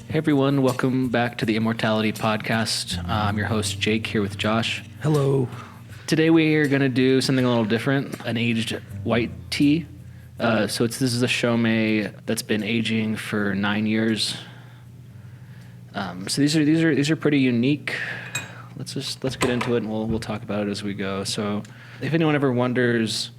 Hey everyone, welcome back to the ImmortaliTea podcast. I'm your host Jake here with Josh. Hello. Today we are going to do something a little different, an aged white tea. This is a Shoumei that's been aging for 9 years. So these are pretty unique. Let's get into it and we'll talk about it as we go. So if anyone ever wonders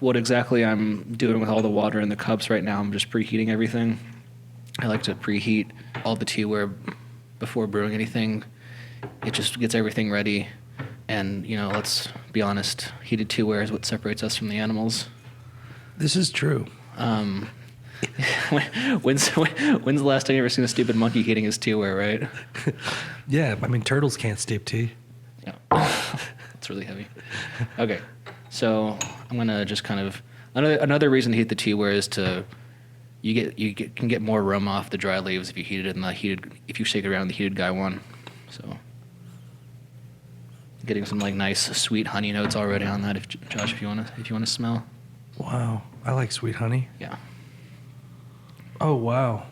what exactly I'm doing with all the water in the cups right now, I'm just preheating everything. I like to preheat all the teaware before brewing anything. It just gets everything ready. And, let's be honest, heated teaware is what separates us from the animals. This is true. When's the last time you ever seen a stupid monkey heating his teaware, right? Yeah, turtles can't steep tea. Yeah, it's really heavy. Okay, so I'm gonna just kind of another reason to heat the teaware is to can get more aroma off the dry leaves if you heat it if you shake it around the heated guy one. So getting some nice sweet honey notes already on that. Josh, if you wanna smell. Wow, I like sweet honey. Yeah. Oh wow,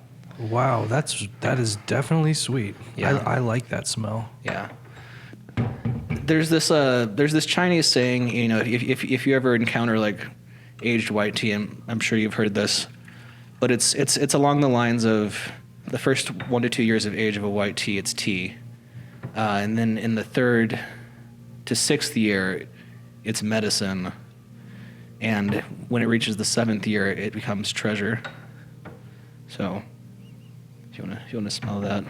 that is definitely sweet. Yeah. I like that smell. Yeah. There's this Chinese saying, if you ever encounter aged white tea, and I'm sure you've heard this, but it's along the lines of the first 1 to 2 years of age of a white tea, it's tea, and then in the 3rd to 6th year, it's medicine, and when it reaches the 7th year, it becomes treasure. So, if you wanna smell that.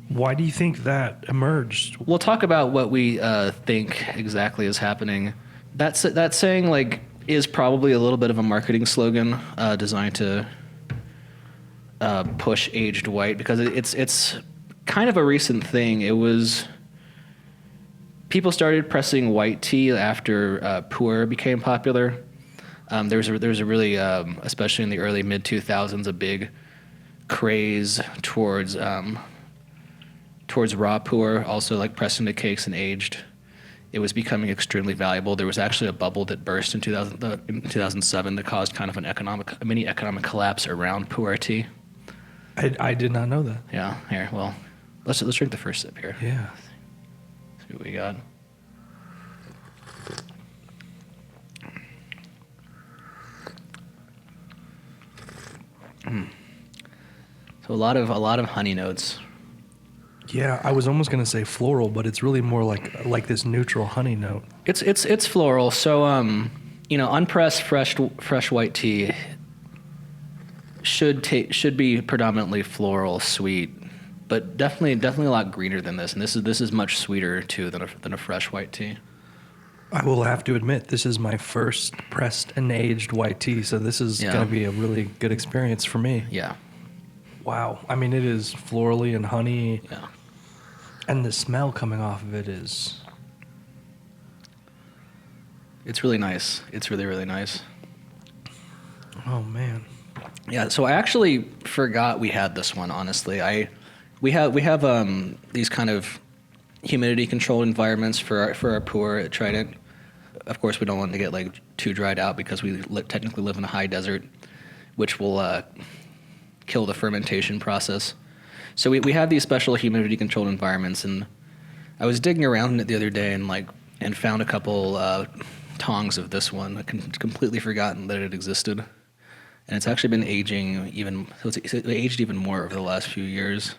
Why do you think that emerged? We'll talk about what we think exactly is happening. That saying is probably a little bit of a marketing slogan designed to push aged white, because it's kind of a recent thing. It was people started pressing white tea after Pu'er became popular. There was a really, especially in the early mid 2000s, a big craze towards raw Pu'er, also pressed into cakes and aged. It was becoming extremely valuable. There was actually a bubble that burst in 2007 that caused kind of a mini economic collapse around Pu'er tea. I did not know that. Yeah. Here, well, let's drink the first sip here. Yeah. See what we got. So a lot of honey notes. Yeah, I was almost gonna say floral, but it's really more like this neutral honey note. It's floral. So unpressed fresh white tea should be predominantly floral, sweet, but definitely a lot greener than this. And this is much sweeter too than a fresh white tea. I will have to admit, this is my first pressed and aged white tea, so this is going to be a really good experience for me. Yeah. Wow. It is florally and honey. Yeah. And the smell coming off of it is... It's really nice. It's really, really nice. Oh, man. Yeah, so I actually forgot we had this one, honestly. We have these kind of humidity-controlled environments for our Pu'er at Trident. Of course, we don't want to get too dried out because we technically live in a high desert, which will kill the fermentation process. So we have these special humidity-controlled environments, and I was digging around in it the other day and found a couple tongs of this one. I completely forgotten that it existed, and it's actually been aging it's aged even more over the last few years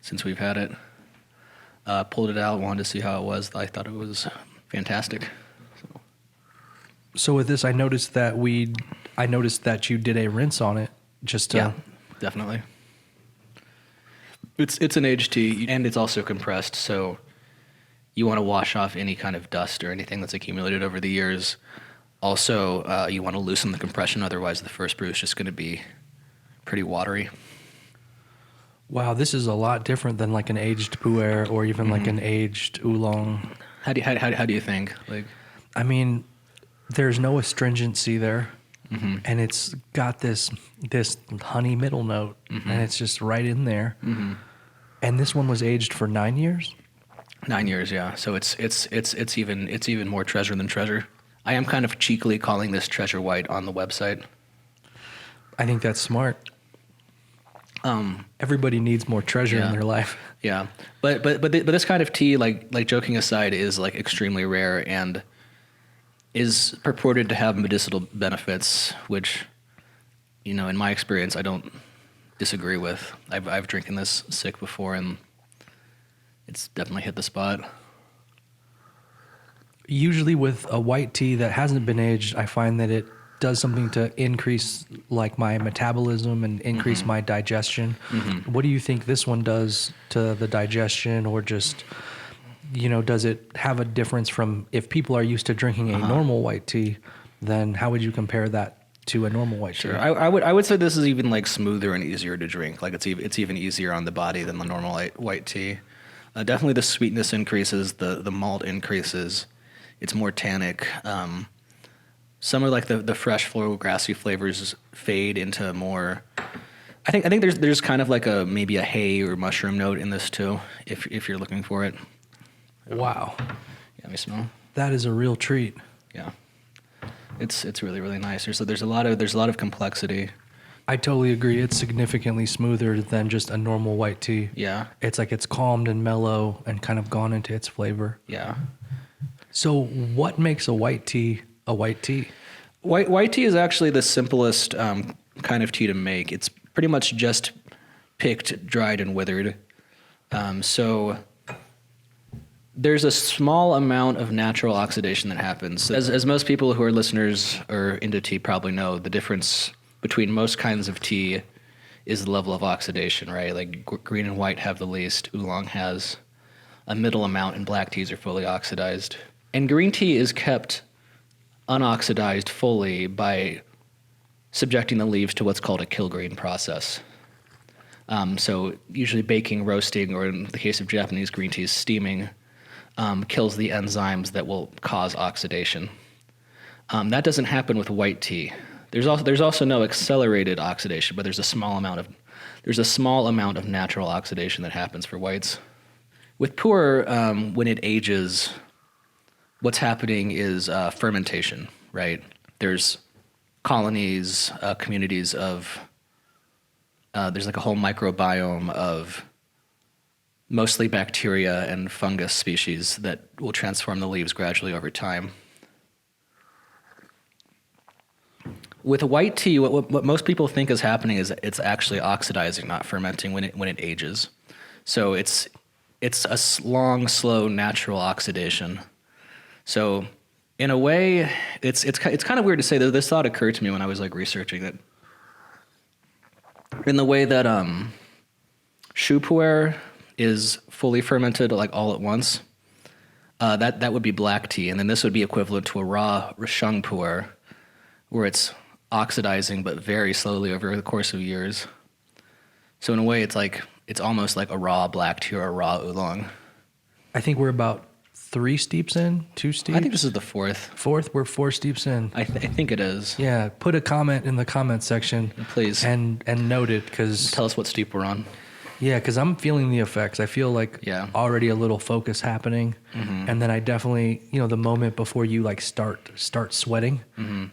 since we've had it. Pulled it out, wanted to see how it was. I thought it was fantastic. So with this, I noticed that you did a rinse on it, just to... Yeah, definitely. It's an aged tea, and it's also compressed, so you want to wash off any kind of dust or anything that's accumulated over the years. Also, you want to loosen the compression, otherwise the first brew is just going to be pretty watery. Wow, this is a lot different than an aged Pu'er or even an aged oolong. How do you think? There's no astringency there, and it's got this honey middle note, and it's just right in there. Mm-hmm. And this one was aged for 9 years. 9 years, yeah. So it's even more treasure than treasure. I am kind of cheekily calling this treasure white on the website. I think that's smart. Everybody needs more treasure in their life. Yeah, but this kind of tea, like joking aside, is like extremely rare and is purported to have medicinal benefits, which, you know, in my experience, I don't disagree with. I've drinking this sick before, and it's definitely hit the spot. Usually with a white tea that hasn't been aged, I find that it does something to increase like my metabolism and increase my digestion. What do you think this one does to the digestion, or just, you know, does it have a difference from if people are used to drinking a normal white tea, then how would you compare that to a normal white tea? I would say this is even like smoother and easier to drink. Like it's even easier on the body than the normal white tea. Definitely the sweetness increases, the malt increases. It's more tannic. Some of like the fresh floral grassy flavors fade into more. I think there's kind of like maybe a hay or mushroom note in this too, if you're looking for it. Wow. Yeah, let me smell. That is a real treat. Yeah. It's really, really nice. There's a lot of complexity. I totally agree. It's significantly smoother than just a normal white tea. Yeah. It's like it's calmed and mellow and kind of gone into its flavor. Yeah. So what makes a white tea a white tea? White tea is actually the simplest kind of tea to make. It's pretty much just picked, dried, and withered. So there's a small amount of natural oxidation that happens. As most people who are listeners or into tea probably know, the difference between most kinds of tea is the level of oxidation, right? Like green and white have the least, oolong has a middle amount, and black teas are fully oxidized. And green tea is kept unoxidized fully by subjecting the leaves to what's called a kill-green process. So usually baking, roasting, or in the case of Japanese green teas, steaming, kills the enzymes that will cause oxidation. That doesn't happen with white tea. There's also no accelerated oxidation, but there's a small amount of natural oxidation that happens for whites. With Pu'er, when it ages, what's happening is fermentation, right? There's colonies, communities of, there's like a whole microbiome of mostly bacteria and fungus species that will transform the leaves gradually over time. With white tea, what most people think is happening is it's actually oxidizing, not fermenting when it ages. So it's a long, slow, natural oxidation. So in a way, it's kind of weird to say that this thought occurred to me when I was like researching it. In the way that Pu'er is fully fermented like all at once, that would be black tea, and then this would be equivalent to a raw Pu'er, where it's oxidizing but very slowly over the course of years. So in a way, it's almost like a raw black tea or a raw oolong. I think we're about 3 steeps in, 2 steeps? I think this is the fourth. Fourth? We're 4 steeps in. I think it is. Yeah, put a comment in the comment section. Please. And note it, because... Tell us what steep we're on. Yeah, because I'm feeling the effects. I feel like already a little focus happening. And then I definitely, the moment before you like start sweating,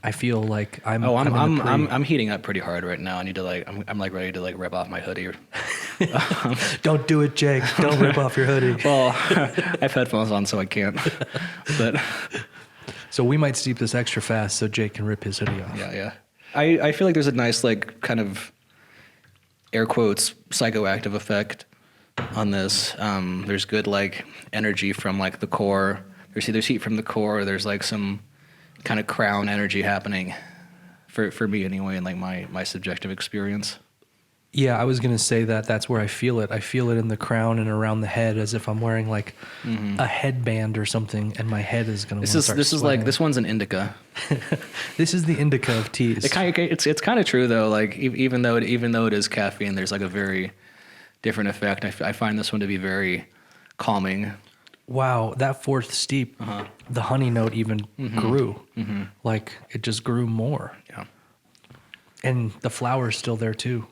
I feel like I'm heating up pretty hard right now. I need to I'm like ready to like rip off my hoodie. Don't do it, Jake. Don't rip off your hoodie. Well, I have headphones on, so I can't. But so we might steep this extra fast so Jake can rip his hoodie off. Yeah. I feel like there's a nice like kind of air quotes psychoactive effect on this. There's good like energy from like the core. There's heat from the core. There's like some kind of crown energy happening for me anyway, in like my subjective experience. Yeah, I was gonna say that's where I feel it. I feel it in the crown and around the head, as if I'm wearing like a headband or something, and my head is gonna. This is like this one's an indica. This is the indica of teas. It's kind of true though. Like even though it is caffeine, there's like a very different effect. I find this one to be very calming. Wow, that fourth steep, the honey note even grew. Like it just grew more. Yeah. And the flower's still there too.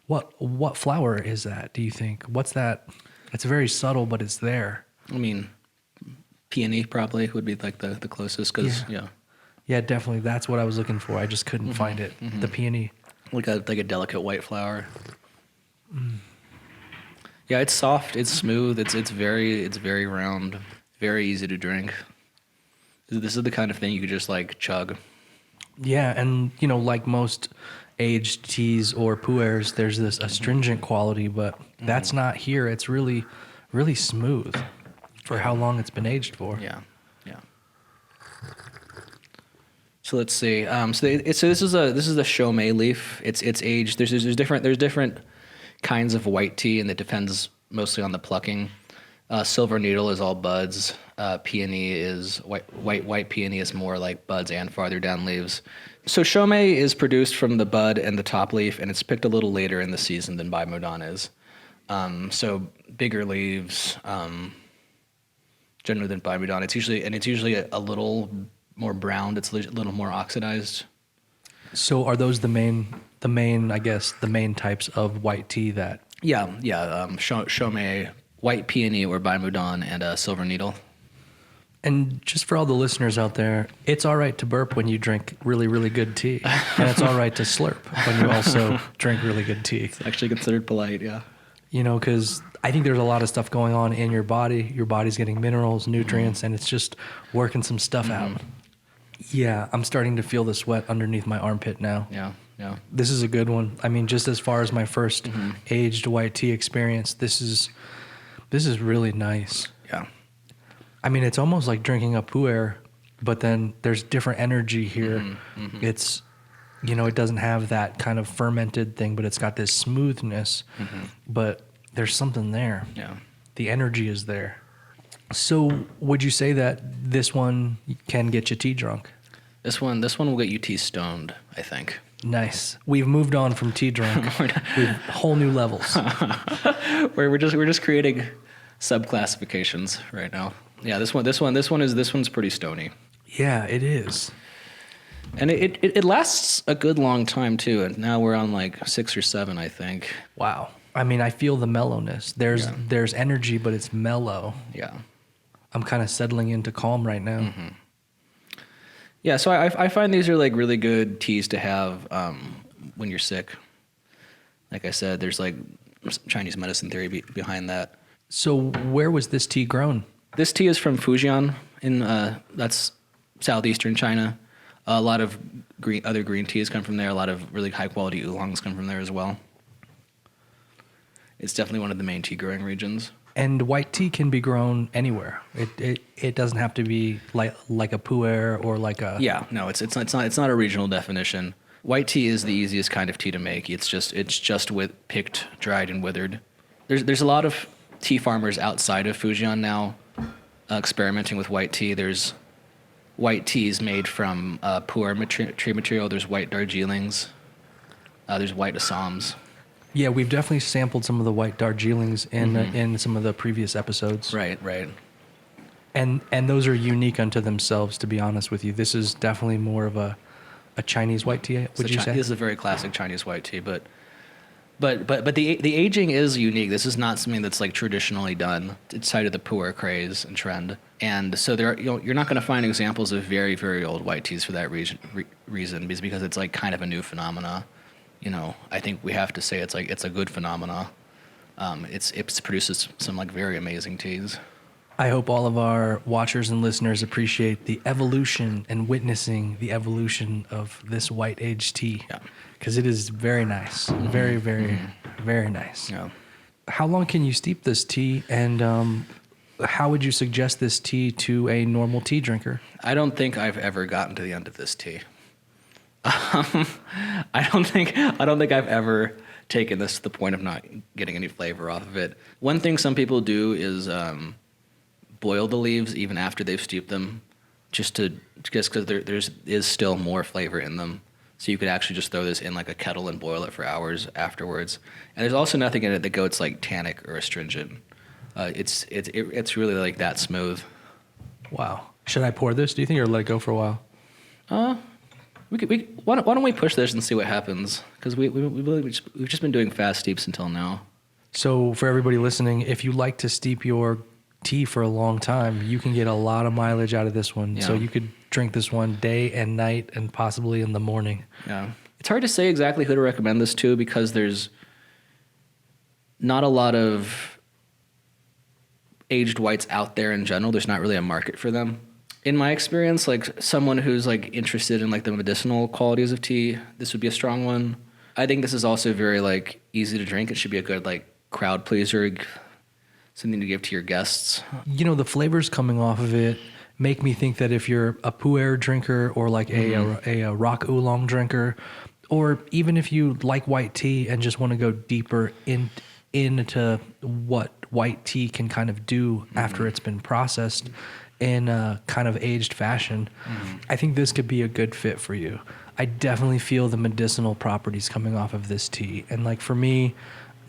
What flower is that, do you think? What's that? It's very subtle, but it's there. I mean, peony probably would be like the closest, because yeah, definitely. That's what I was looking for. I just couldn't find it. The peony, like a delicate white flower. Yeah, it's soft, it's smooth, it's very round, very easy to drink. This is the kind of thing you could just like chug. Yeah, and like most aged teas or pu'ers, there's this astringent quality, but that's not here. It's really, really smooth for how long it's been aged for. Yeah, yeah. So let's see. So this is the Shoumei leaf. It's aged. There's different kinds of white tea, and it depends mostly on the plucking. Silver needle is all buds. Peony is white peony is more like buds and farther down leaves. So Shoumei is produced from the bud and the top leaf, and it's picked a little later in the season than Baimodon is. So bigger leaves, generally than Baimodon. It's usually a little more browned. It's a little more oxidized. So are those the main types of white tea that? Yeah. Shoumei, white peony or Baimodon, and silver needle. And just for all the listeners out there, it's all right to burp when you drink really, really good tea. And it's all right to slurp when you also drink really good tea. It's actually considered polite, yeah. Because I think there's a lot of stuff going on in your body. Your body's getting minerals, nutrients, and it's just working some stuff out. Yeah, I'm starting to feel the sweat underneath my armpit now. Yeah. This is a good one. I mean, just as far as my first aged white tea experience, this is really nice. Yeah. I mean, it's almost like drinking a pu'er, but then there's different energy here. It's, it doesn't have that kind of fermented thing, but it's got this smoothness, but there's something there. Yeah. The energy is there. So would you say that this one can get you tea drunk? This one will get you tea stoned, I think. Nice. We've moved on from tea drunk. We've whole new levels. We're just creating sub-classifications right now. Yeah, this one's pretty stony. Yeah, it is. And it lasts a good long time too. And now we're on like 6 or 7, I think. Wow. I mean, I feel the mellowness. There's energy, but it's mellow. Yeah. I'm kind of settling into calm right now. Yeah, so I find these are like really good teas to have when you're sick. Like I said, there's like Chinese medicine theory behind that. So where was this tea grown? This tea is from Fujian in that's southeastern China. A lot of other green teas come from there. A lot of really high quality oolongs come from there as well. It's definitely one of the main tea growing regions. And white tea can be grown anywhere. It doesn't have to be like a pu'er or like a... Yeah, no, it's not a regional definition. White tea is the easiest kind of tea to make. It's just picked, dried, and withered. There's a lot of tea farmers outside of Fujian now experimenting with white tea. There's white teas made from Pu'er tree material. There's white Darjeelings. There's white Assams. Yeah, we've definitely sampled some of the white Darjeelings in some of the previous episodes. Right. And those are unique unto themselves, to be honest with you. This is definitely more of a Chinese white tea, would you say? This is a very classic Chinese white tea, but the aging is unique. This is not something that's like traditionally done. It's tied to the Pu'er craze and trend. And so you're not going to find examples of very, very old white teas for that reason because it's like kind of a new phenomena. I think we have to say it's a good phenomena. It produces some like very amazing teas. I hope all of our watchers and listeners appreciate the evolution and witnessing the evolution of this white aged tea. Yeah. Because it is very nice. Very, very, very nice. Yeah. How long can you steep this tea, and how would you suggest this tea to a normal tea drinker? I don't think I've ever gotten to the end of this tea. I don't think I've ever taken this to the point of not getting any flavor off of it. One thing some people do is boil the leaves even after they've steeped them, just because there is still more flavor in them. So you could actually just throw this in like a kettle and boil it for hours afterwards. And there's also nothing in it that goes like tannic or astringent. It's really like that smooth. Wow. Should I pour this, do you think, or let it go for a while? Why don't we push this and see what happens? Because we've just been doing fast steeps until now. So for everybody listening, if you like to steep your tea for a long time, you can get a lot of mileage out of this one. Yeah. So you could drink this one day and night and possibly in the morning. Yeah. It's hard to say exactly who to recommend this to because there's not a lot of aged whites out there in general. There's not really a market for them. In my experience, like someone who's like interested in like the medicinal qualities of tea, this would be a strong one. I think this is also very like easy to drink. It should be a good like crowd pleaser, something to give to your guests. You know, the flavors coming off of it make me think that if you're a Pu'er drinker or like a rock oolong drinker, or even if you like white tea and just want to go deeper into what white tea can kind of do after it's been processed in a kind of aged fashion, I think this could be a good fit for you. I definitely feel the medicinal properties coming off of this tea. And like for me,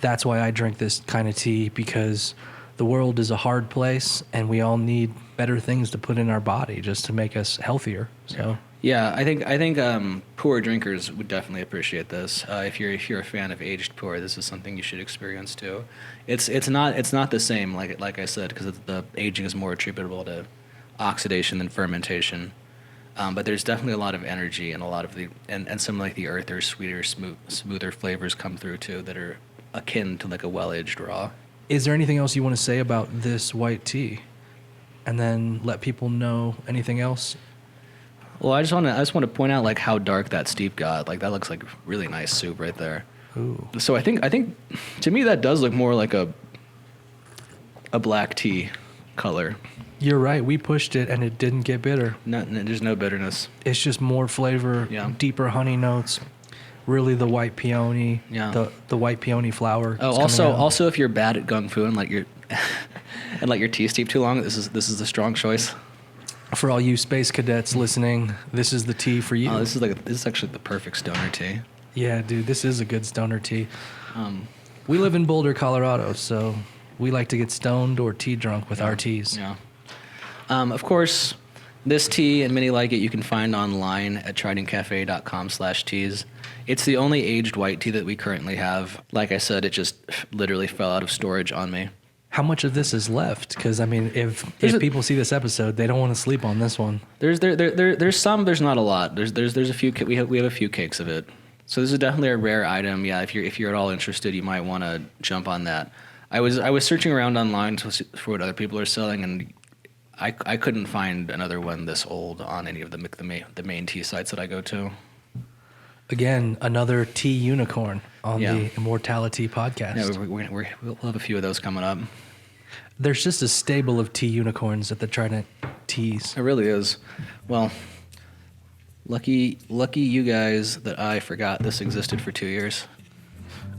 that's why I drink this kind of tea, because the world is a hard place and we all need better things to put in our body just to make us healthier. So yeah, I think Pu'er drinkers would definitely appreciate this. If you're a fan of aged Pu'er, this is something you should experience too. It's not the same like I said, because the aging is more attributable to oxidation than fermentation. But there's definitely a lot of energy and a lot of and some like the earthier, sweeter, smoother flavors come through too that are akin to like a well-aged raw. Is there anything else you want to say about this white tea? And then let people know anything else? Well, I just want to point out like how dark that steep got. Like that looks like really nice soup right there. Ooh. So I think to me that does look more like a black tea color. You're right. We pushed it and it didn't get bitter. There's no bitterness. It's just more flavor, deeper honey notes. Really, the white peony, the white peony flower. Oh, also, if you're bad at gung fu and let your tea steep too long, this is the strong choice. For all you space cadets listening, this is the tea for you. Oh, this is actually the perfect stoner tea. Yeah, dude, this is a good stoner tea. We live in Boulder, Colorado, so we like to get stoned or tea drunk with our teas. Yeah. Of course, this tea and many like it you can find online at tridentcafe.com/teas. It's the only aged white tea that we currently have. Like I said, it just literally fell out of storage on me. How much of this is left? Because I mean, if people see this episode, they don't want to sleep on this one. There's some. There's not a lot. There's a few. We have a few cakes of it. So this is definitely a rare item. Yeah, if you're at all interested, you might want to jump on that. I was searching around online for what other people are selling, and I couldn't find another one this old on any of the main tea sites that I go to. Again, another tea unicorn on the ImmortaliTea podcast. Yeah, we'll have a few of those coming up. There's just a stable of tea unicorns at the Trident Teas. It really is. Well, lucky you guys that I forgot this existed for 2 years.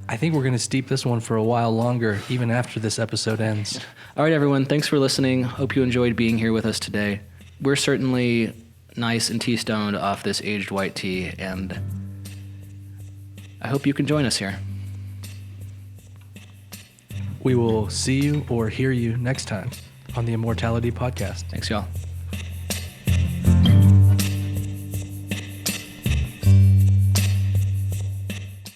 I think we're going to steep this one for a while longer, even after this episode ends. All right, everyone. Thanks for listening. Hope you enjoyed being here with us today. We're certainly nice and tea-stoned off this aged white tea, and I hope you can join us here. We will see you or hear you next time on the ImmortaliTea podcast. Thanks, y'all.